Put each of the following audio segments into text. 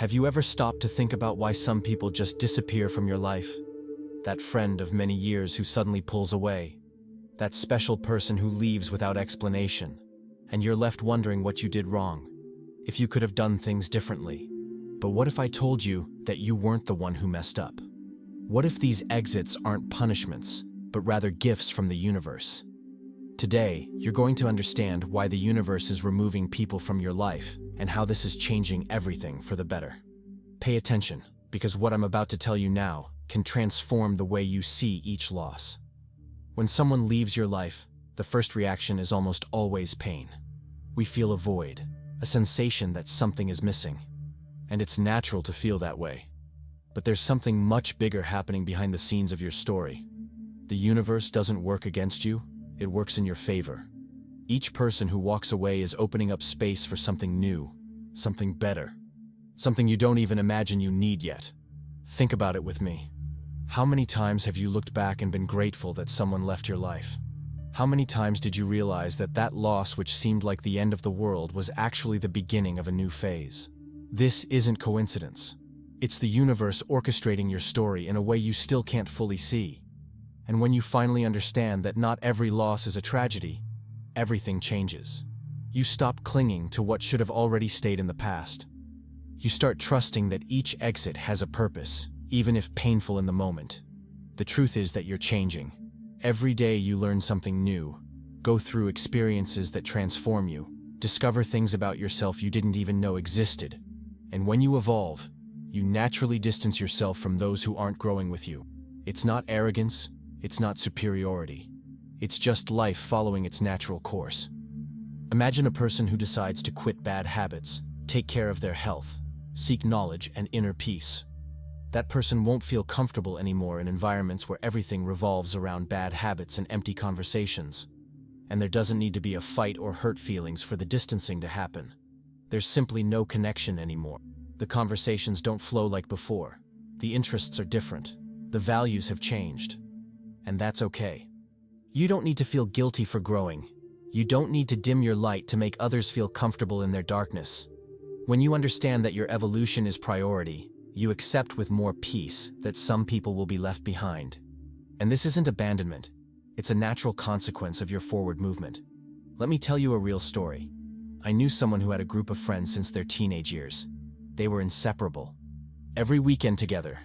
Have you ever stopped to think about why some people just disappear from your life? That friend of many years who suddenly pulls away. That special person who leaves without explanation. And you're left wondering what you did wrong. If you could have done things differently. But what if I told you that you weren't the one who messed up? What if these exits aren't punishments, but rather gifts from the universe? Today, you're going to understand why the universe is removing people from your life and how this is changing everything for the better. Pay attention, because what I'm about to tell you now can transform the way you see each loss. When someone leaves your life, the first reaction is almost always pain. We feel a void, a sensation that something is missing. And it's natural to feel that way. But there's something much bigger happening behind the scenes of your story. The universe doesn't work against you, it works in your favor. Each person who walks away is opening up space for something new, something better, something you don't even imagine you need yet. Think about it with me. How many times have you looked back and been grateful that someone left your life? How many times did you realize that that loss which seemed like the end of the world was actually the beginning of a new phase? This isn't coincidence. It's the universe orchestrating your story in a way you still can't fully see. And when you finally understand that not every loss is a tragedy, everything changes. You stop clinging to what should have already stayed in the past. You start trusting that each exit has a purpose, even if painful in the moment. The truth is that you're changing. Every day you learn something new, go through experiences that transform you, discover things about yourself you didn't even know existed. And when you evolve, you naturally distance yourself from those who aren't growing with you. It's not arrogance, it's not superiority. It's just life following its natural course. Imagine a person who decides to quit bad habits, take care of their health, seek knowledge and inner peace. That person won't feel comfortable anymore in environments where everything revolves around bad habits and empty conversations. And there doesn't need to be a fight or hurt feelings for the distancing to happen. There's simply no connection anymore. The conversations don't flow like before. The interests are different. The values have changed. And that's okay. You don't need to feel guilty for growing. You don't need to dim your light to make others feel comfortable in their darkness. When you understand that your evolution is priority, you accept with more peace that some people will be left behind. And this isn't abandonment. It's a natural consequence of your forward movement. Let me tell you a real story. I knew someone who had a group of friends since their teenage years. They were inseparable. Every weekend together.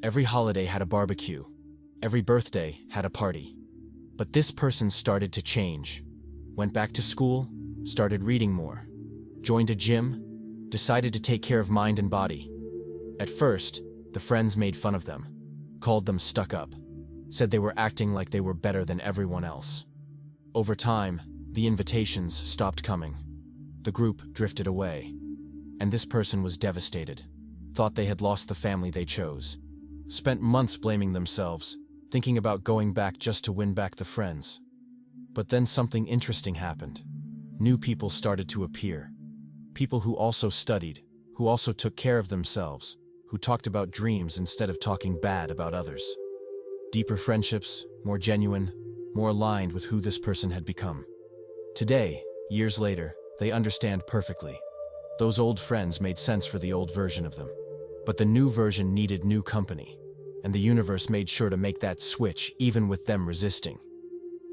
Every holiday had a barbecue. Every birthday had a party. But this person started to change. Went back to school, started reading more. Joined a gym, decided to take care of mind and body. At first, the friends made fun of them, called them stuck up, said they were acting like they were better than everyone else. Over time, the invitations stopped coming. The group drifted away, and this person was devastated, thought they had lost the family they chose, spent months blaming themselves, thinking about going back just to win back the friends. But then something interesting happened. New people started to appear. People who also studied, who also took care of themselves, who talked about dreams instead of talking bad about others. Deeper friendships, more genuine, more aligned with who this person had become. Today, years later, they understand perfectly. Those old friends made sense for the old version of them. But the new version needed new company. And the universe made sure to make that switch even with them resisting.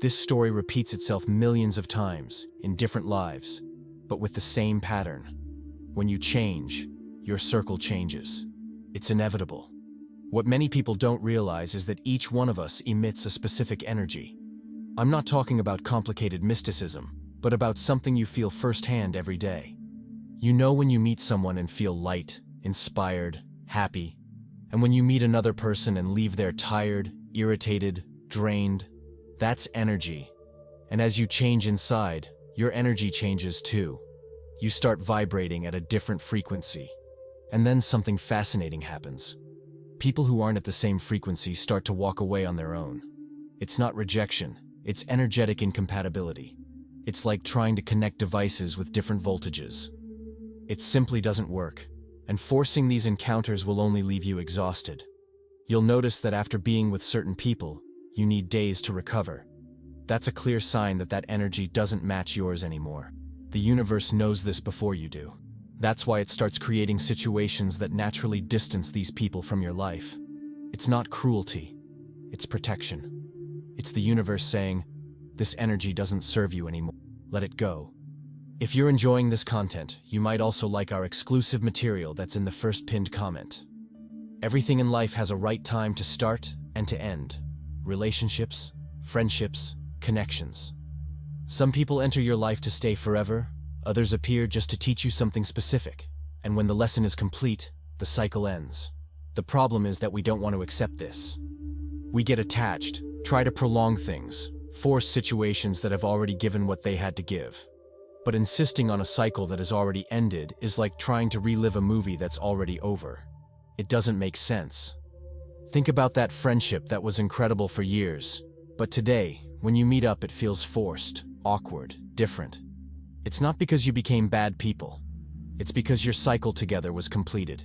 This story repeats itself millions of times, in different lives, but with the same pattern. When you change, your circle changes. It's inevitable. What many people don't realize is that each one of us emits a specific energy. I'm not talking about complicated mysticism, but about something you feel firsthand every day. You know when you meet someone and feel light, inspired, happy, and when you meet another person and leave there tired, irritated, drained, that's energy. And as you change inside, your energy changes too. You start vibrating at a different frequency. And then something fascinating happens. People who aren't at the same frequency start to walk away on their own. It's not rejection, it's energetic incompatibility. It's like trying to connect devices with different voltages. It simply doesn't work, and forcing these encounters will only leave you exhausted. You'll notice that after being with certain people, you need days to recover. That's a clear sign that that energy doesn't match yours anymore. The universe knows this before you do. That's why it starts creating situations that naturally distance these people from your life. It's not cruelty, it's protection. It's the universe saying, this energy doesn't serve you anymore. Let it go. If you're enjoying this content, you might also like our exclusive material that's in the first pinned comment. Everything in life has a right time to start and to end. Relationships, friendships, connections. Some people enter your life to stay forever, others appear just to teach you something specific. And when the lesson is complete, the cycle ends. The problem is that we don't want to accept this. We get attached, try to prolong things, force situations that have already given what they had to give. But insisting on a cycle that has already ended is like trying to relive a movie that's already over. It doesn't make sense. Think about that friendship that was incredible for years, but today, when you meet up, it feels forced, awkward, different. It's not because you became bad people. It's because your cycle together was completed.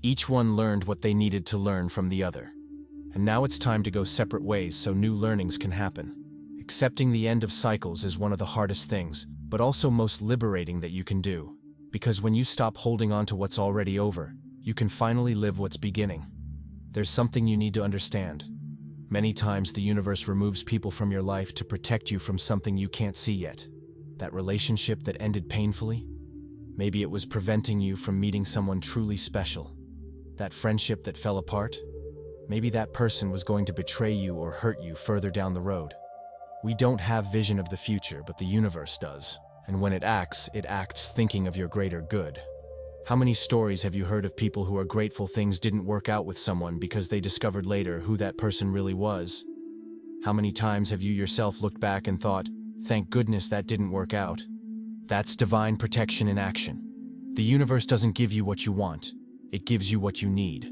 Each one learned what they needed to learn from the other. And now it's time to go separate ways so new learnings can happen. Accepting the end of cycles is one of the hardest things, but also most liberating that you can do. Because when you stop holding on to what's already over, you can finally live what's beginning. There's something you need to understand. Many times the universe removes people from your life to protect you from something you can't see yet. That relationship that ended painfully? Maybe it was preventing you from meeting someone truly special. That friendship that fell apart? Maybe that person was going to betray you or hurt you further down the road. We don't have vision of the future, but the universe does. And when it acts thinking of your greater good. How many stories have you heard of people who are grateful things didn't work out with someone because they discovered later who that person really was? How many times have you yourself looked back and thought, thank goodness that didn't work out? That's divine protection in action. The universe doesn't give you what you want, it gives you what you need.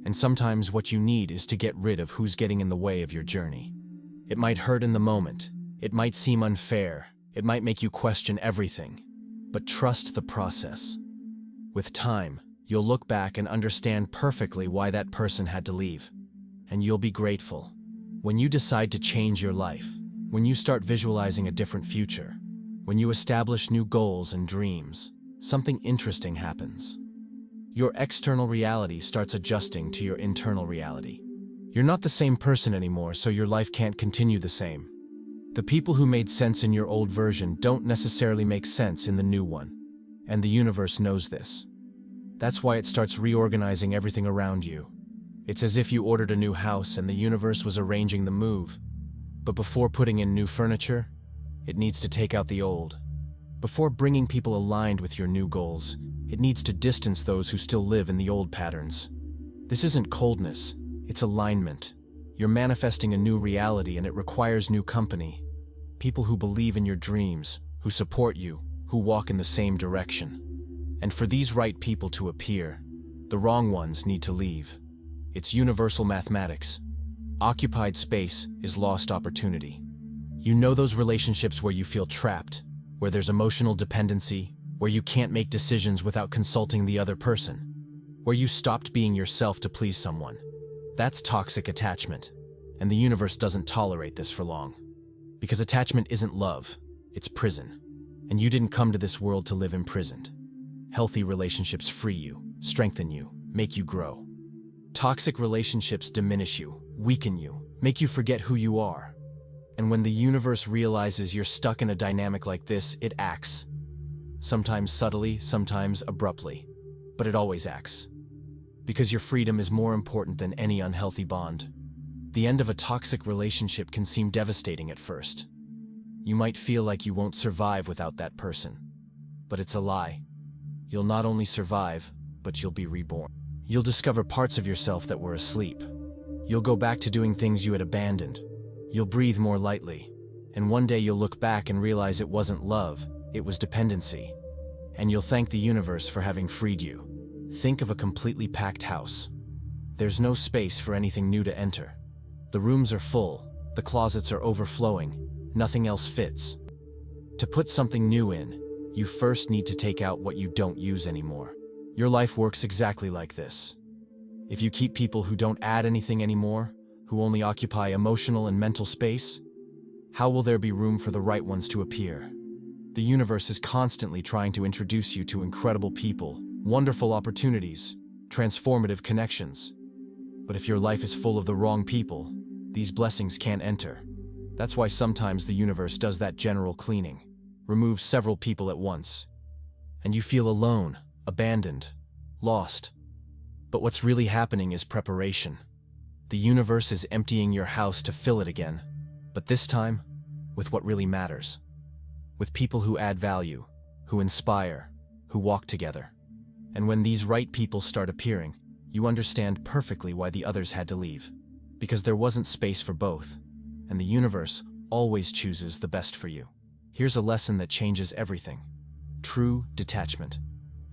And sometimes what you need is to get rid of who's getting in the way of your journey. It might hurt in the moment, it might seem unfair, it might make you question everything, but trust the process. With time, you'll look back and understand perfectly why that person had to leave. And you'll be grateful. When you decide to change your life, when you start visualizing a different future, when you establish new goals and dreams, something interesting happens. Your external reality starts adjusting to your internal reality. You're not the same person anymore, so your life can't continue the same. The people who made sense in your old version don't necessarily make sense in the new one. And the universe knows this. That's why it starts reorganizing everything around you. It's as if you ordered a new house and the universe was arranging the move. But before putting in new furniture, it needs to take out the old. Before bringing people aligned with your new goals, it needs to distance those who still live in the old patterns. This isn't coldness, it's alignment. You're manifesting a new reality and it requires new company. People who believe in your dreams, who support you, who walk in the same direction. And for these right people to appear, the wrong ones need to leave. It's universal mathematics. Occupied space is lost opportunity. You know those relationships where you feel trapped, where there's emotional dependency, where you can't make decisions without consulting the other person, where you stopped being yourself to please someone. That's toxic attachment, and the universe doesn't tolerate this for long. Because attachment isn't love, it's prison. And you didn't come to this world to live imprisoned. Healthy relationships free you, strengthen you, make you grow. Toxic relationships diminish you, weaken you, make you forget who you are. And when the universe realizes you're stuck in a dynamic like this, it acts. Sometimes subtly, sometimes abruptly, but it always acts. Because your freedom is more important than any unhealthy bond. The end of a toxic relationship can seem devastating at first. You might feel like you won't survive without that person. But it's a lie. You'll not only survive, but you'll be reborn. You'll discover parts of yourself that were asleep. You'll go back to doing things you had abandoned. You'll breathe more lightly. And one day you'll look back and realize it wasn't love, it was dependency. And you'll thank the universe for having freed you. Think of a completely packed house. There's no space for anything new to enter. The rooms are full, the closets are overflowing, nothing else fits. To put something new in, you first need to take out what you don't use anymore. Your life works exactly like this. If you keep people who don't add anything anymore, who only occupy emotional and mental space, how will there be room for the right ones to appear? The universe is constantly trying to introduce you to incredible people, wonderful opportunities, transformative connections. But if your life is full of the wrong people, these blessings can't enter. That's why sometimes the universe does that general cleaning, removes several people at once, and you feel alone, abandoned, lost. But what's really happening is preparation. The universe is emptying your house to fill it again, but this time, with what really matters. With people who add value, who inspire, who walk together. And when these right people start appearing, you understand perfectly why the others had to leave. Because there wasn't space for both, and the universe always chooses the best for you. Here's a lesson that changes everything. True detachment.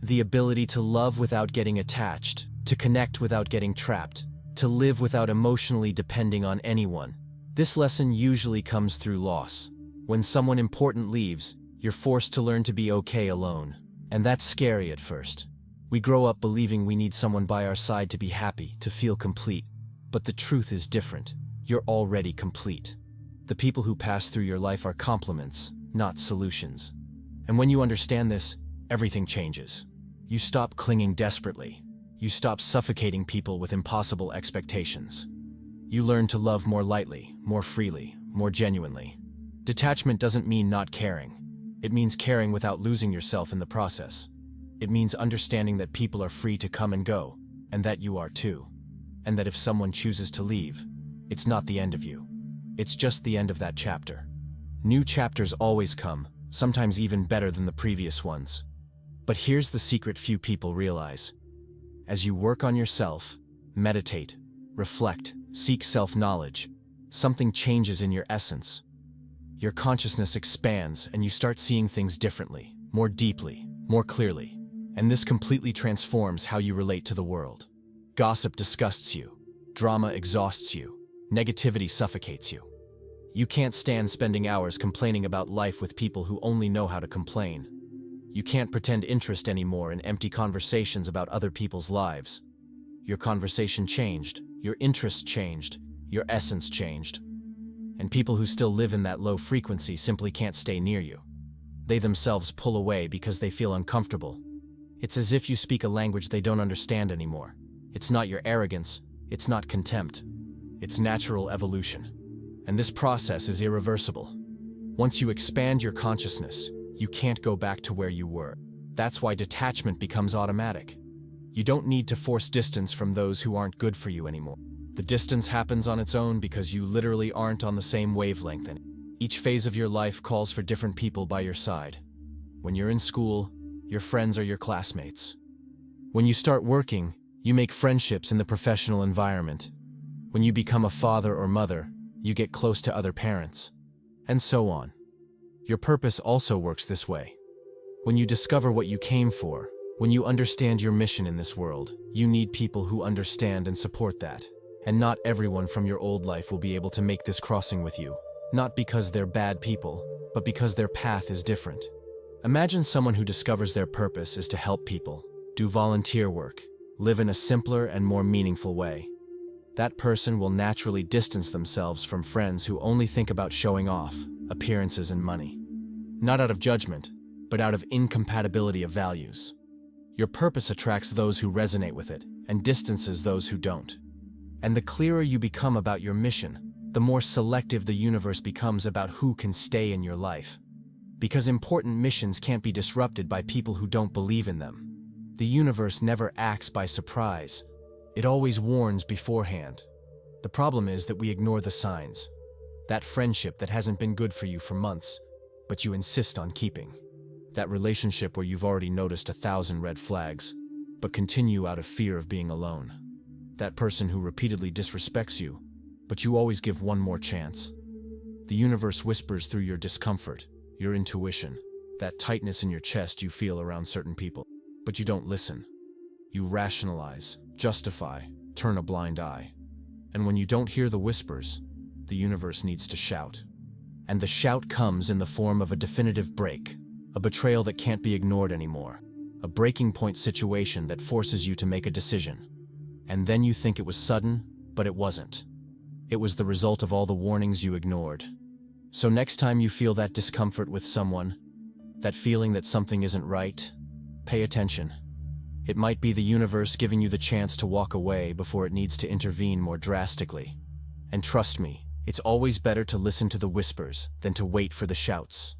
The ability to love without getting attached, to connect without getting trapped, to live without emotionally depending on anyone. This lesson usually comes through loss. When someone important leaves, you're forced to learn to be okay alone. And that's scary at first. We grow up believing we need someone by our side to be happy, to feel complete. But the truth is different. You're already complete. The people who pass through your life are complements, not solutions. And when you understand this, everything changes. You stop clinging desperately. You stop suffocating people with impossible expectations. You learn to love more lightly, more freely, more genuinely. Detachment doesn't mean not caring. It means caring without losing yourself in the process. It means understanding that people are free to come and go, and that you are too. And that if someone chooses to leave, it's not the end of you. It's just the end of that chapter. New chapters always come, sometimes even better than the previous ones. But here's the secret few people realize. As you work on yourself, meditate, reflect, seek self-knowledge, something changes in your essence. Your consciousness expands and you start seeing things differently, more deeply, more clearly. And this completely transforms how you relate to the world. Gossip disgusts you. Drama exhausts you. Negativity suffocates you. You can't stand spending hours complaining about life with people who only know how to complain. You can't pretend interest anymore in empty conversations about other people's lives. Your conversation changed, your interest changed, your essence changed. And people who still live in that low frequency simply can't stay near you. They themselves pull away because they feel uncomfortable. It's as if you speak a language they don't understand anymore. It's not your arrogance, it's not contempt. It's natural evolution. And this process is irreversible. Once you expand your consciousness, you can't go back to where you were. That's why detachment becomes automatic. You don't need to force distance from those who aren't good for you anymore. The distance happens on its own because you literally aren't on the same wavelength. And each phase of your life calls for different people by your side. When you're in school, your friends are your classmates. When you start working, you make friendships in the professional environment. When you become a father or mother, you get close to other parents. And so on. Your purpose also works this way. When you discover what you came for, when you understand your mission in this world, you need people who understand and support that. And not everyone from your old life will be able to make this crossing with you. Not because they're bad people, but because their path is different. Imagine someone who discovers their purpose is to help people, do volunteer work, live in a simpler and more meaningful way. That person will naturally distance themselves from friends who only think about showing off, appearances and money. Not out of judgment, but out of incompatibility of values. Your purpose attracts those who resonate with it and distances those who don't. And the clearer you become about your mission, the more selective the universe becomes about who can stay in your life. Because important missions can't be disrupted by people who don't believe in them. The universe never acts by surprise. It always warns beforehand. The problem is that we ignore the signs. That friendship that hasn't been good for you for months, but you insist on keeping. That relationship where you've already noticed 1,000 red flags, but continue out of fear of being alone. That person who repeatedly disrespects you, but you always give one more chance. The universe whispers through your discomfort, your intuition, that tightness in your chest you feel around certain people. But you don't listen. You rationalize, justify, turn a blind eye. And when you don't hear the whispers, the universe needs to shout. And the shout comes in the form of a definitive break, a betrayal that can't be ignored anymore, a breaking point situation that forces you to make a decision. And then you think it was sudden, but it wasn't. It was the result of all the warnings you ignored. So next time you feel that discomfort with someone, That feeling that something isn't right? Pay attention. It might be the universe giving you the chance to walk away before it needs to intervene more drastically. And trust me, it's always better to listen to the whispers than to wait for the shouts.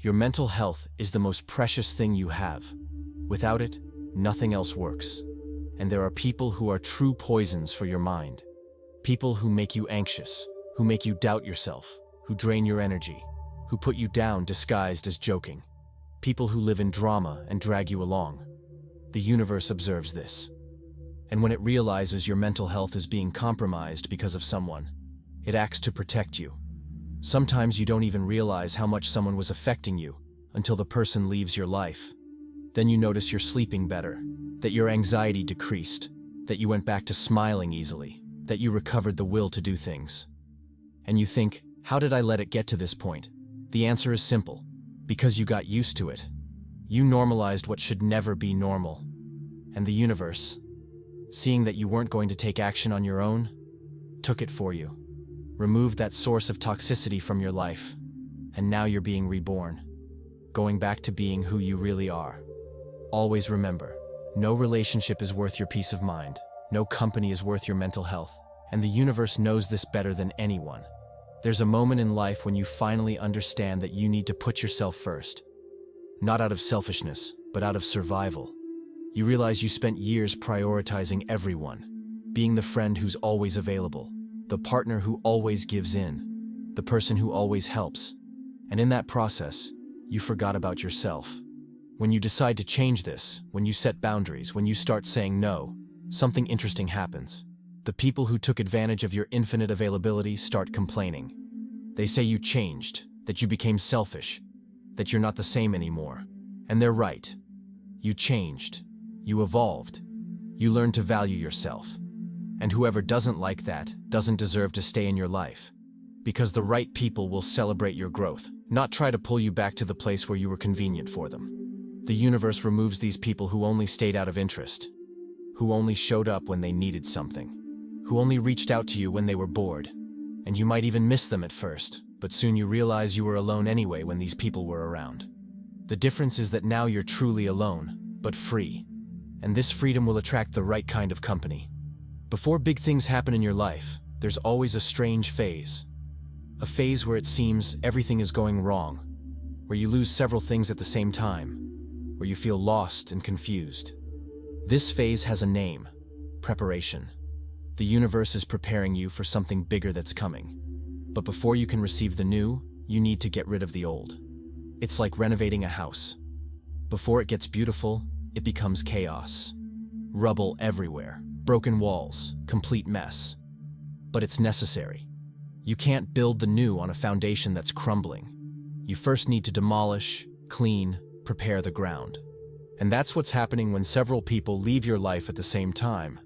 Your mental health is the most precious thing you have. Without it, nothing else works. And there are people who are true poisons for your mind. People who make you anxious, who make you doubt yourself, who drain your energy, who put you down disguised as joking. People who live in drama and drag you along. The universe observes this. And when it realizes your mental health is being compromised because of someone, it acts to protect you. Sometimes you don't even realize how much someone was affecting you until the person leaves your life. Then you notice you're sleeping better, that your anxiety decreased, that you went back to smiling easily, that you recovered the will to do things. And you think, how did I let it get to this point? The answer is simple. Because you got used to it. You normalized what should never be normal. And the universe, seeing that you weren't going to take action on your own, took it for you. Removed that source of toxicity from your life. And now you're being reborn. Going back to being who you really are. Always remember, no relationship is worth your peace of mind. No company is worth your mental health. And the universe knows this better than anyone. There's a moment in life when you finally understand that you need to put yourself first. Not out of selfishness, but out of survival. You realize you spent years prioritizing everyone. Being the friend who's always available. The partner who always gives in. The person who always helps. And in that process, you forgot about yourself. When you decide to change this, when you set boundaries, when you start saying no, something interesting happens. The people who took advantage of your infinite availability start complaining. They say you changed, that you became selfish, that you're not the same anymore. And they're right. You changed. You evolved. You learned to value yourself. And whoever doesn't like that doesn't deserve to stay in your life. Because the right people will celebrate your growth, not try to pull you back to the place where you were convenient for them. The universe removes these people who only stayed out of interest, who only showed up when they needed something, who only reached out to you when they were bored. And you might even miss them at first, but soon you realize you were alone anyway when these people were around. The difference is that now you're truly alone, but free. And this freedom will attract the right kind of company. Before big things happen in your life, there's always a strange phase. A phase where it seems everything is going wrong, where you lose several things at the same time, where you feel lost and confused. This phase has a name: preparation. The universe is preparing you for something bigger that's coming. But before you can receive the new, you need to get rid of the old. It's like renovating a house. Before it gets beautiful, it becomes chaos. Rubble everywhere, broken walls, complete mess. But it's necessary. You can't build the new on a foundation that's crumbling. You first need to demolish, clean, prepare the ground. And that's what's happening when several people leave your life at the same time.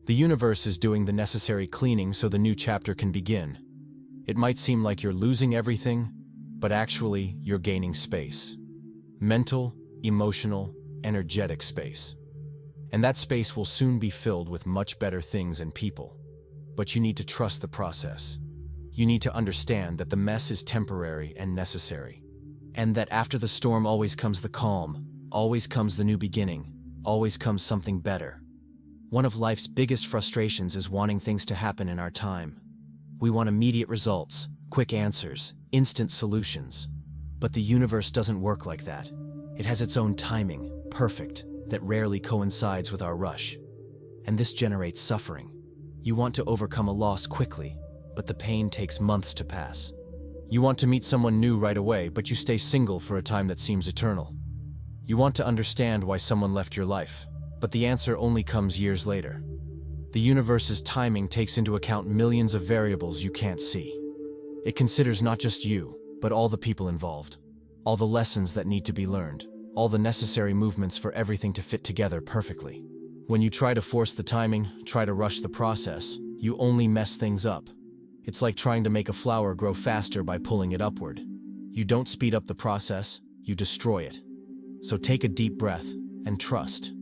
The universe is doing the necessary cleaning so the new chapter can begin. It might seem like you're losing everything, but actually you're gaining space. Mental, emotional, energetic space. And that space will soon be filled with much better things and people. But you need to trust the process. You need to understand that the mess is temporary and necessary. And that after the storm always comes the calm, always comes the new beginning, always comes something better. One of life's biggest frustrations is wanting things to happen in our time. We want immediate results, quick answers, instant solutions. But the universe doesn't work like that. It has its own timing, perfect, that rarely coincides with our rush. And this generates suffering. You want to overcome a loss quickly, but the pain takes months to pass. You want to meet someone new right away, but you stay single for a time that seems eternal. You want to understand why someone left your life, but the answer only comes years later. The universe's timing takes into account millions of variables you can't see. It considers not just you, but all the people involved, all the lessons that need to be learned, all the necessary movements for everything to fit together perfectly. When you try to force the timing, try to rush the process, you only mess things up. It's like trying to make a flower grow faster by pulling it upward. You don't speed up the process, you destroy it. So take a deep breath and trust.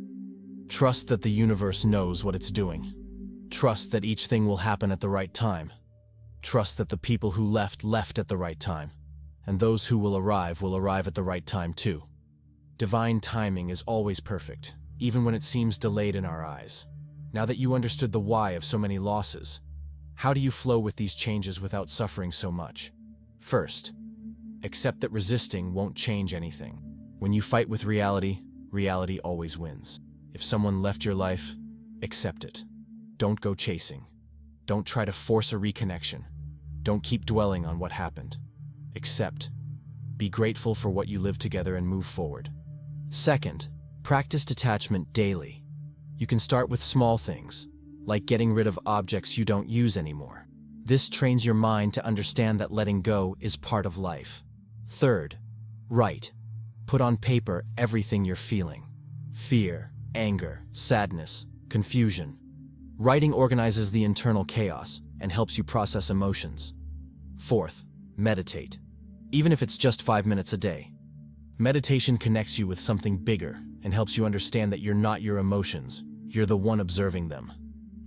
Trust that the universe knows what it's doing. Trust that each thing will happen at the right time. Trust that the people who left at the right time. and those who will arrive at the right time too. Divine timing is always perfect, even when it seems delayed in our eyes. Now that you understood the why of so many losses, how do you flow with these changes without suffering so much? First, accept that resisting won't change anything. When you fight with reality, reality always wins. If someone left your life, accept it. Don't go chasing. Don't try to force a reconnection. Don't keep dwelling on what happened. Accept. Be grateful for what you live together and move forward. Second, practice detachment daily. You can start with small things, like getting rid of objects you don't use anymore. This trains your mind to understand that letting go is part of life. Third, write. Put on paper everything you're feeling. Fear, anger, sadness, confusion. Writing organizes the internal chaos and helps you process emotions. Fourth, meditate. Even if it's just 5 minutes a day. Meditation connects you with something bigger and helps you understand that you're not your emotions, you're the one observing them.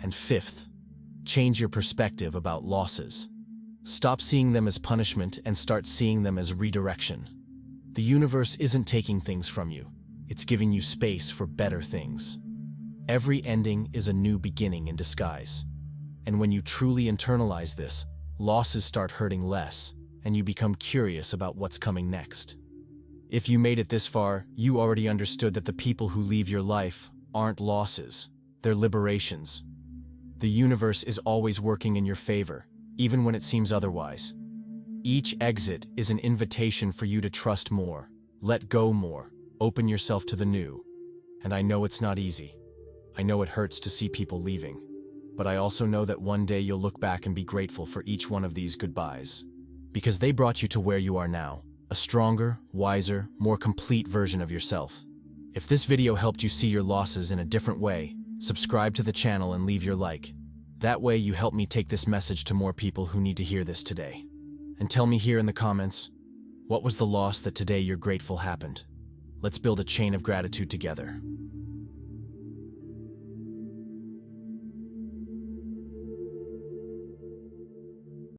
And fifth, change your perspective about losses. Stop seeing them as punishment and start seeing them as redirection. The universe isn't taking things from you, it's giving you space for better things. Every ending is a new beginning in disguise. And when you truly internalize this, losses start hurting less, and you become curious about what's coming next. If you made it this far, you already understood that the people who leave your life aren't losses, they're liberations. The universe is always working in your favor, even when it seems otherwise. Each exit is an invitation for you to trust more, let go more, open yourself to the new. And I know it's not easy. I know it hurts to see people leaving. But I also know that one day you'll look back and be grateful for each one of these goodbyes. Because they brought you to where you are now, a stronger, wiser, more complete version of yourself. If this video helped you see your losses in a different way, subscribe to the channel and leave your like. That way you help me take this message to more people who need to hear this today. And tell me here in the comments, what was the loss that today you're grateful happened? Let's build a chain of gratitude together.